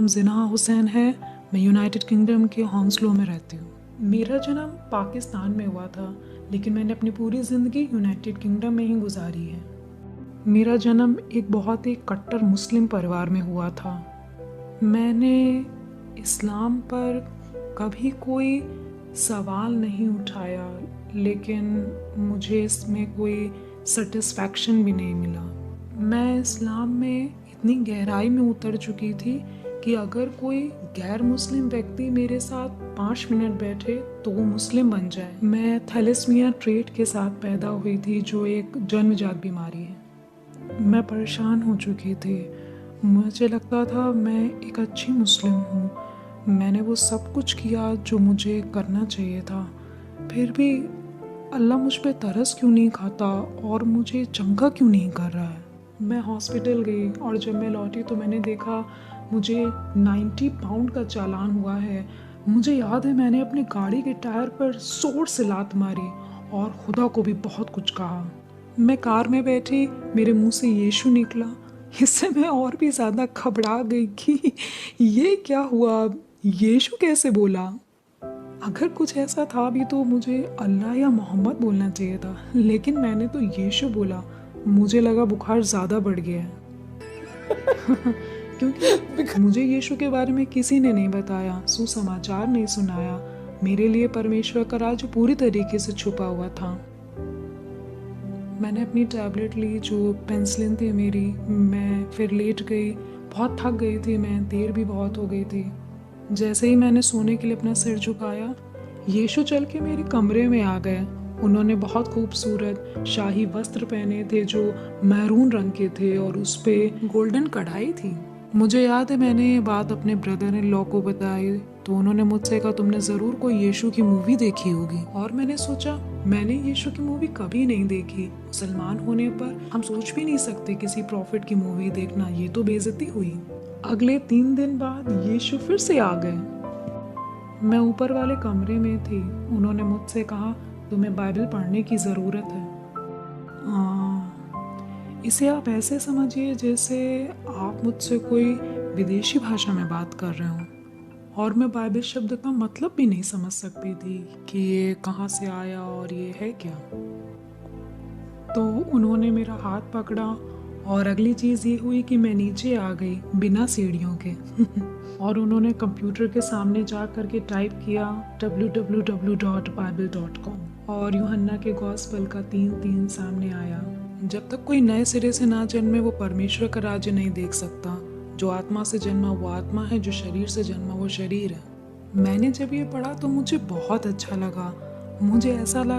जिना हुसैन है। मैं United kingdom के हॉन्सलो में रहती हूँ। मेरा जन्म पाकिस्तान में हुआ था, लेकिन मैंने अपनी पूरी ज़िंदगी यूनाइटेड किंगडम में ही गुजारी है। मेरा जन्म एक बहुत ही कट्टर मुस्लिम परिवार में हुआ था। मैंने इस्लाम पर कभी कोई सवाल नहीं उठाया, लेकिन मुझे इसमें कोई सेटिस्फैक्शन भी नहीं मिला। मैं इस्लाम में इतनी गहराई में उतर चुकी थी कि अगर कोई गैर मुस्लिम व्यक्ति मेरे साथ 5 मिनट बैठे तो वो मुस्लिम बन जाए। मैं थैलेसीमिया ट्रेट के साथ पैदा हुई थी, जो एक जन्मजात बीमारी है। मैं परेशान हो चुकी थी। मुझे लगता था मैं एक अच्छी मुस्लिम हूँ। मैंने वो सब कुछ किया जो मुझे करना चाहिए था, फिर भी अल्लाह मुझ पे तरस क्यों नहीं खाता और मुझे चंगा क्यों नहीं कर रहा है। मैं हॉस्पिटल गई और जब मैं लौटी तो मैंने देखा मुझे 90 पाउंड का चालान हुआ है। मुझे याद है मैंने अपनी गाड़ी के टायर पर जोर से लात मारी और खुदा को भी बहुत कुछ कहा। मैं कार में बैठी, मेरे मुंह से यीशु निकला। इससे मैं और भी ज़्यादा घबरा गई कि ये क्या हुआ, यीशु कैसे बोला। अगर कुछ ऐसा था भी तो मुझे अल्लाह या मोहम्मद बोलना चाहिए था, लेकिन मैंने तो यीशु बोला। मुझे लगा बुखार ज़्यादा बढ़ गया है क्योंकि मुझे यीशु के बारे में किसी ने नहीं बताया, सुसमाचार नहीं सुनाया। मेरे लिए परमेश्वर का राज्य पूरी तरीके से छुपा हुआ था। मैंने अपनी टैबलेट ली, जो पेंसिलिन थी मेरी। मैं फिर लेट गई, बहुत थक गई थी मैं, देर भी बहुत हो गई थी। जैसे ही मैंने सोने के लिए अपना सिर झुकाया, यीशु चल के मेरे कमरे में आ गए। उन्होंने बहुत खूबसूरत शाही वस्त्र पहने थे जो मैरून रंग के थे और उस पे गोल्डन कढ़ाई थी। मुझे याद है मैंने ये बात अपने ब्रदर इन लॉ को बताई तो उन्होंने मुझसे कहा तुमने ज़रूर कोई यीशु की मूवी देखी होगी। और मैंने सोचा मैंने यीशु की मूवी कभी नहीं देखी। मुसलमान होने पर हम सोच भी नहीं सकते किसी प्रॉफिट की मूवी देखना, ये तो बेइज्जती हुई। अगले 3 दिन बाद यीशु फिर से आ गए। मैं ऊपर वाले कमरे में थी। उन्होंने मुझसे कहा तुम्हें बाइबल पढ़ने की ज़रूरत है। इसे आप ऐसे समझिए जैसे आप मुझसे कोई विदेशी भाषा में बात कर रहे हो और मैं बाइबल शब्द का मतलब भी नहीं समझ सकती थी कि ये कहाँ से आया और ये है क्या। तो उन्होंने मेरा हाथ पकड़ा और अगली चीज़ ये हुई कि मैं नीचे आ गई बिना सीढ़ियों के और उन्होंने कंप्यूटर के सामने जा कर के टाइप किया www.bible.com और यूहन्ना के गॉस्पेल का 3:3 सामने आया। जब तक कोई नए सिरे से ना जन्मे वो परमेश्वर का राज्य नहीं देख सकता। जो आत्मा से जन्मा वो आत्मा है, जो शरीर से जन्मा वो शरीर है। मैंने जब ये पढ़ा तो मुझे बहुत अच्छा लगा। मुझे ऐसा लगा